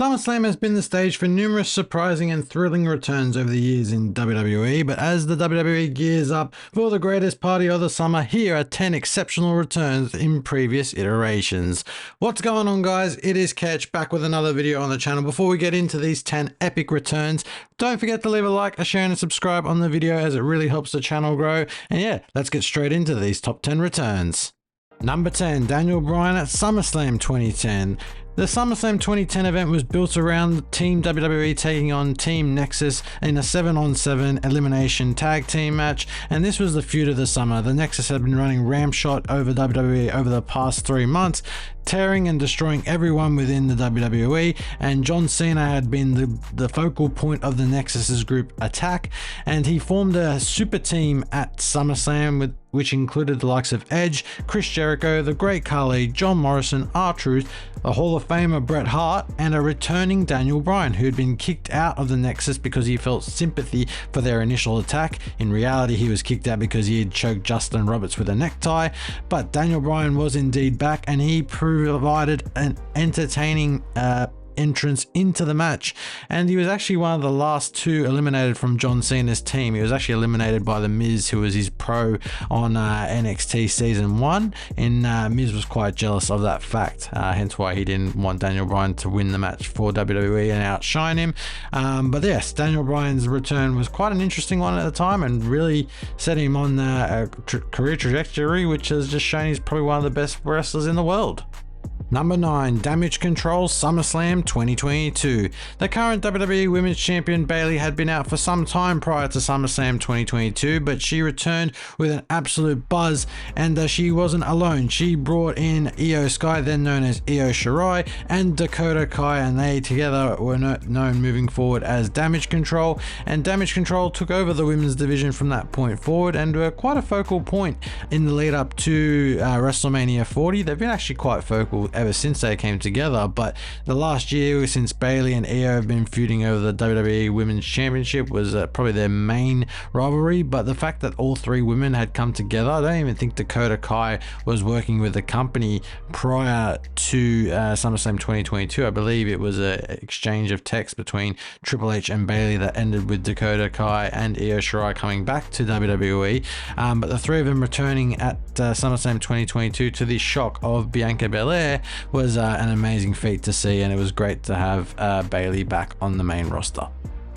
SummerSlam has been the stage for numerous surprising and thrilling returns over the years in WWE, but as the WWE gears up for the greatest party of the summer, here are 10 exceptional returns in previous iterations. What's going on, guys? It is Ketch back with another video on the channel. Before we get into these 10 epic returns, don't forget to leave a like, a share and a subscribe on the video as it really helps the channel grow. And yeah, let's get straight into these top 10 returns. Number 10, Daniel Bryan at SummerSlam 2010. The SummerSlam 2010 event was built around Team WWE taking on Team Nexus in a 7-on-7 elimination tag team match, and this was the feud of the summer. The Nexus had been running ramshot over WWE over the past 3 months, tearing and destroying everyone within the WWE, and John Cena had been the focal point of the Nexus's group attack, and he formed a super team at SummerSlam which included the likes of Edge, Chris Jericho, the Great Khali, John Morrison, R-Truth, a Hall of Famer Bret Hart, and a returning Daniel Bryan, who had been kicked out of the Nexus because he felt sympathy for their initial attack. In reality, he was kicked out because he had choked Justin Roberts with a necktie, but Daniel Bryan was indeed back, and he provided an entertaining entrance into the match, and he was actually one of the last two eliminated from John Cena's team. He was actually eliminated by The Miz, who was his pro on NXT season 1, and Miz was quite jealous of that fact, hence why he didn't want Daniel Bryan to win the match for WWE and outshine him. But yes, Daniel Bryan's return was quite an interesting one at the time and really set him on a career trajectory which has just shown he's probably one of the best wrestlers in the world. Number 9, Damage Control SummerSlam 2022. The current WWE Women's Champion Bayley had been out for some time prior to SummerSlam 2022, but she returned with an absolute buzz, and she wasn't alone. She brought in Io Sky, then known as Io Shirai, and Dakota Kai, and they together were known moving forward as Damage Control, and Damage Control took over the women's division from that point forward and were quite a focal point in the lead up to WrestleMania 40. They've been actually quite focal ever since they came together, but the last year since Bayley and Io have been feuding over the WWE Women's Championship was probably their main rivalry. But the fact that all three women had come together, I don't even think Dakota Kai was working with the company prior to SummerSlam 2022. I believe it was an exchange of text between Triple H and Bayley that ended with Dakota Kai and Io Shirai coming back to WWE, but the three of them returning at SummerSlam 2022 to the shock of Bianca Belair was an amazing feat to see, and it was great to have Bayley back on the main roster.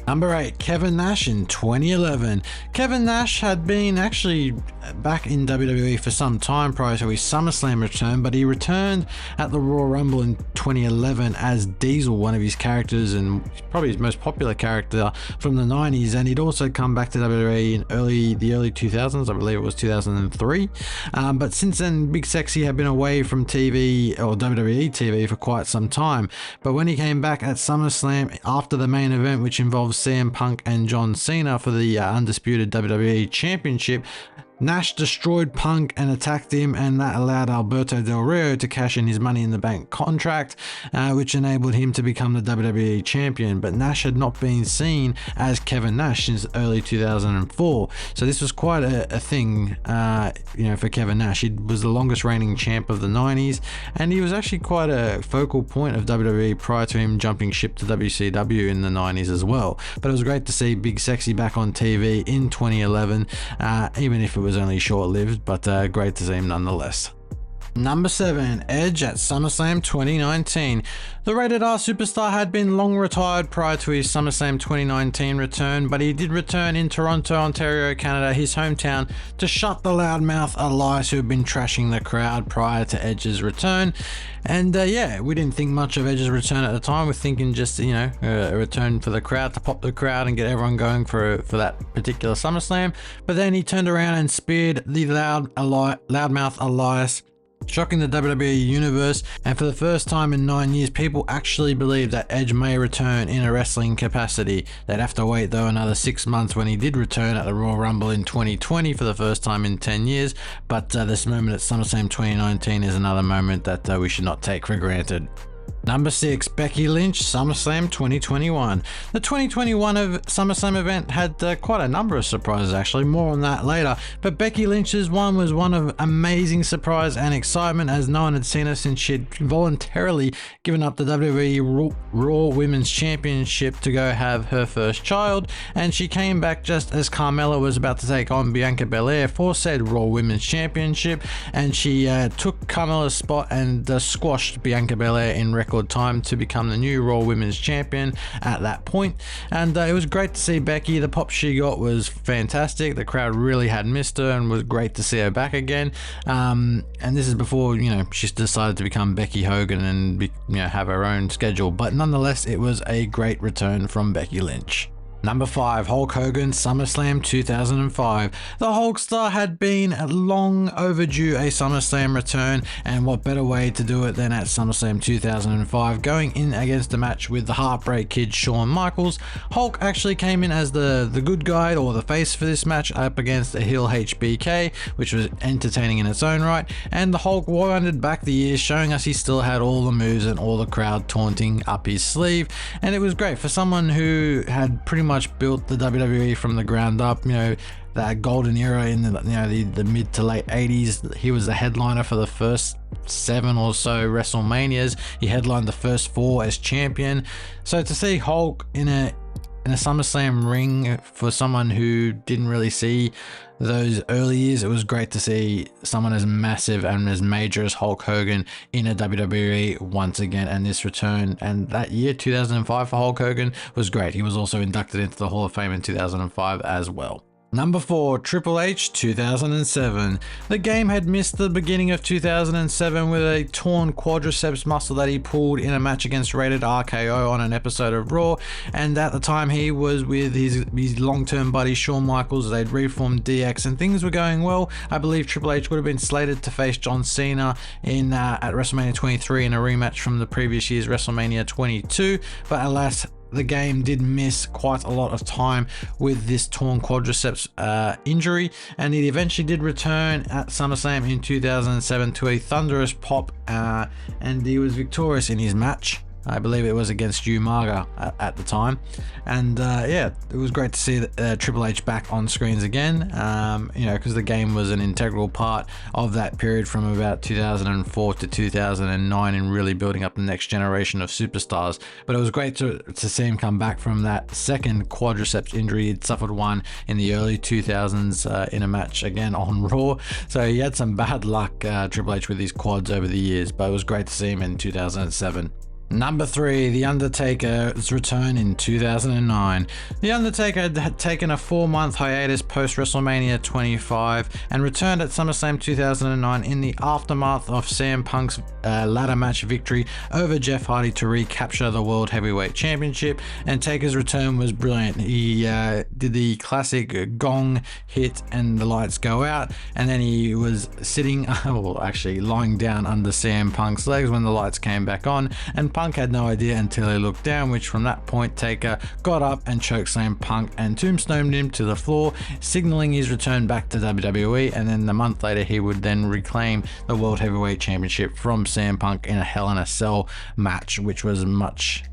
Number 8, Kevin Nash in 2011. Kevin Nash had been actually back in WWE for some time prior to his SummerSlam return, but he returned at the Royal Rumble in 2011 as Diesel, one of his characters and probably his most popular character from the 90s, and he'd also come back to WWE in the early 2000s, I believe it was 2003. But since then, Big Sexy had been away from TV or WWE TV for quite some time, but when he came back at SummerSlam after the main event, which involved CM Punk and John Cena for the undisputed WWE Championship, Nash destroyed Punk and attacked him, and that allowed Alberto Del Rio to cash in his Money in the Bank contract, which enabled him to become the WWE Champion. But Nash had not been seen as Kevin Nash since early 2004, so this was quite a thing, for Kevin Nash. He was the longest reigning champ of the 90s, and he was actually quite a focal point of WWE prior to him jumping ship to WCW in the 90s as well. But it was great to see Big Sexy back on TV in 2011, even if it was only short-lived, but great to see him nonetheless. Number 7, Edge at SummerSlam 2019. The Rated R superstar had been long retired prior to his SummerSlam 2019 return, but he did return in Toronto, Ontario, Canada, his hometown, to shut the loudmouth Elias, who had been trashing the crowd prior to Edge's return. And we didn't think much of Edge's return at the time. We're thinking just, a return for the crowd, to pop the crowd and get everyone going for that particular SummerSlam. But then he turned around and speared the loudmouth Elias, shocking the WWE universe, and for the first time in 9 years, people actually believe that Edge may return in a wrestling capacity. They'd have to wait though another 6 months when he did return at the Royal Rumble in 2020 for the first time in 10 years, but this moment at SummerSlam 2019 is another moment that we should not take for granted. Number 6, Becky Lynch, SummerSlam 2021. The 2021 SummerSlam event had quite a number of surprises actually, more on that later, but Becky Lynch's one was one of amazing surprise and excitement as no one had seen her since she'd voluntarily given up the WWE Raw Women's Championship to go have her first child, and she came back just as Carmella was about to take on Bianca Belair for said Raw Women's Championship, and she took Carmella's spot and squashed Bianca Belair in record time to become the new Raw Women's Champion at that point. And it was great to see Becky. The pop she got was fantastic. The crowd really had missed her and was great to see her back again. And this is before, she decided to become Becky Hogan and have her own schedule. But nonetheless, it was a great return from Becky Lynch. Number 5, Hulk Hogan, SummerSlam 2005. The Hulkster had been long overdue a SummerSlam return, and what better way to do it than at SummerSlam 2005, going in against a match with the Heartbreak Kid Shawn Michaels. Hulk actually came in as the good guy or the face for this match up against a heel HBK, which was entertaining in its own right, and the Hulk winded back the years, showing us he still had all the moves and all the crowd taunting up his sleeve, and it was great for someone who had pretty much built the WWE from the ground up. That golden era in the mid to late 80s. He was the headliner for the first 7 or so WrestleManias. He headlined the first 4 as champion. So to see Hulk in a SummerSlam ring for someone who didn't really see those early years, it was great to see someone as massive and as major as Hulk Hogan in a WWE once again. And this return and that year 2005 for Hulk Hogan was great. He was also inducted into the Hall of Fame in 2005 as well. Number 4, Triple H 2007. The game had missed the beginning of 2007 with a torn quadriceps muscle that he pulled in a match against Rated RKO on an episode of Raw, and at the time he was with his long-term buddy Shawn Michaels. They'd reformed DX and things were going well. I believe Triple H would have been slated to face John Cena at WrestleMania 23 in a rematch from the previous year's WrestleMania 22, but alas, the game did miss quite a lot of time with this torn quadriceps injury, and he eventually did return at SummerSlam in 2007 to a thunderous pop, and he was victorious in his match. I believe it was against Umaga at the time, and it was great to see Triple H back on screens again, because the game was an integral part of that period from about 2004 to 2009 in really building up the next generation of superstars. But it was great to see him come back from that second quadriceps injury. He'd suffered one in the early 2000s in a match again on Raw, so he had some bad luck, Triple H, with his quads over the years, but it was great to see him in 2007. Number 3, The Undertaker's return in 2009. The Undertaker had taken a 4-month hiatus post WrestleMania 25 and returned at SummerSlam 2009 in the aftermath of CM Punk's ladder match victory over Jeff Hardy to recapture the World Heavyweight Championship, and Taker's return was brilliant. He did the classic gong hit and the lights go out, and then he was sitting, lying down under CM Punk's legs when the lights came back on, and Punk had no idea until he looked down, which from that point Taker got up and chokeslammed Punk and tombstoned him to the floor, signaling his return back to WWE, and then a month later he would then reclaim the World Heavyweight Championship from CM Punk in a Hell in a Cell match, which was much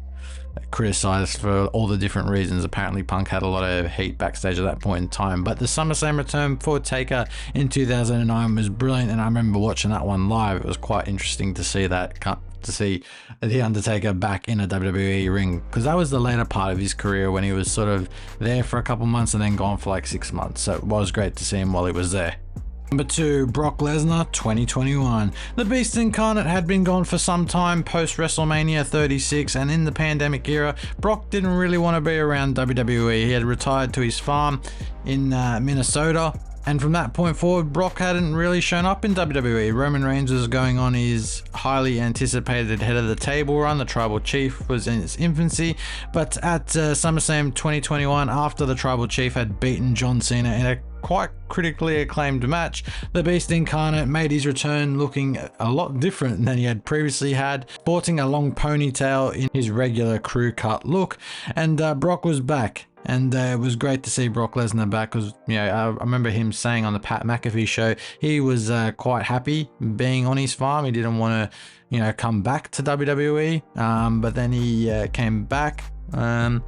criticized for all the different reasons. Apparently Punk had a lot of heat backstage at that point in time, but the SummerSlam return for Taker in 2009 was brilliant, and I remember watching that one live. It was quite interesting to see The Undertaker back in a WWE ring, because that was the later part of his career when he was sort of there for a couple months and then gone for like 6 months, so it was great to see him while he was there. Number 2, Brock Lesnar 2021. The Beast Incarnate had been gone for some time post WrestleMania 36, and in the pandemic era, Brock didn't really want to be around WWE. He had retired to his farm in Minnesota, and from that point forward, Brock hadn't really shown up in WWE. Roman Reigns was going on his highly anticipated head of the table run. The Tribal Chief was in its infancy, but at SummerSlam 2021, after the Tribal Chief had beaten John Cena in a quite critically acclaimed match, the Beast Incarnate made his return looking a lot different than he had previously had, sporting a long ponytail in his regular crew cut look, and Brock was back. And it was great to see Brock Lesnar back because, you know, I remember him saying on the Pat McAfee show he was quite happy being on his farm. He didn't want to, you know, come back to WWE, but then he came back and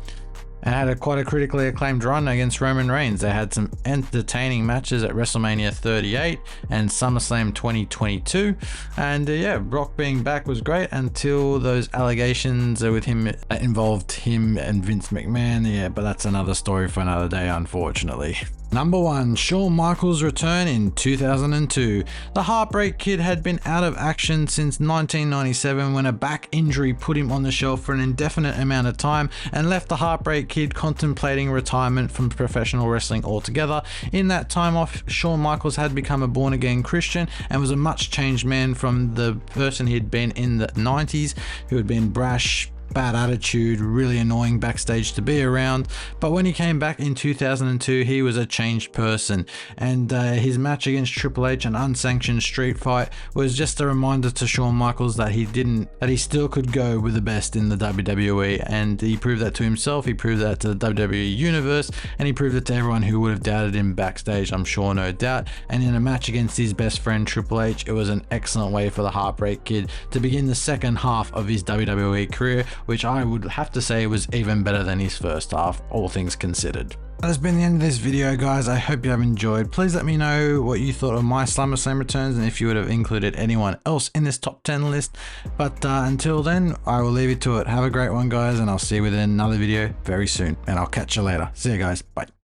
had quite a critically acclaimed run against Roman Reigns. They had some entertaining matches at WrestleMania 38 and SummerSlam 2022. And yeah, Brock being back was great until those allegations with him that involved him and Vince McMahon. Yeah, but that's another story for another day, unfortunately. Number 1, Shawn Michaels' return in 2002. The Heartbreak Kid had been out of action since 1997 when a back injury put him on the shelf for an indefinite amount of time and left the Heartbreak Kid contemplating retirement from professional wrestling altogether. In that time off, Shawn Michaels had become a born-again Christian and was a much changed man from the person he'd been in the 90s, who had been brash, bad attitude, really annoying backstage to be around. But when he came back in 2002, he was a changed person, and his match against Triple H, an unsanctioned street fight, was just a reminder to Shawn Michaels that he still could go with the best in the WWE, and he proved that to himself, he proved that to the WWE universe, and he proved it to everyone who would have doubted him backstage, I'm sure, no doubt. And in a match against his best friend Triple H, it was an excellent way for the Heartbreak Kid to begin the second half of his WWE career, which I would have to say was even better than his first half, all things considered. That's been the end of this video, guys. I hope you have enjoyed. Please let me know what you thought of my SummerSlam returns and if you would have included anyone else in this top 10 list. But until then, I will leave you to it. Have a great one, guys, and I'll see you within another video very soon. And I'll catch you later. See you guys. Bye.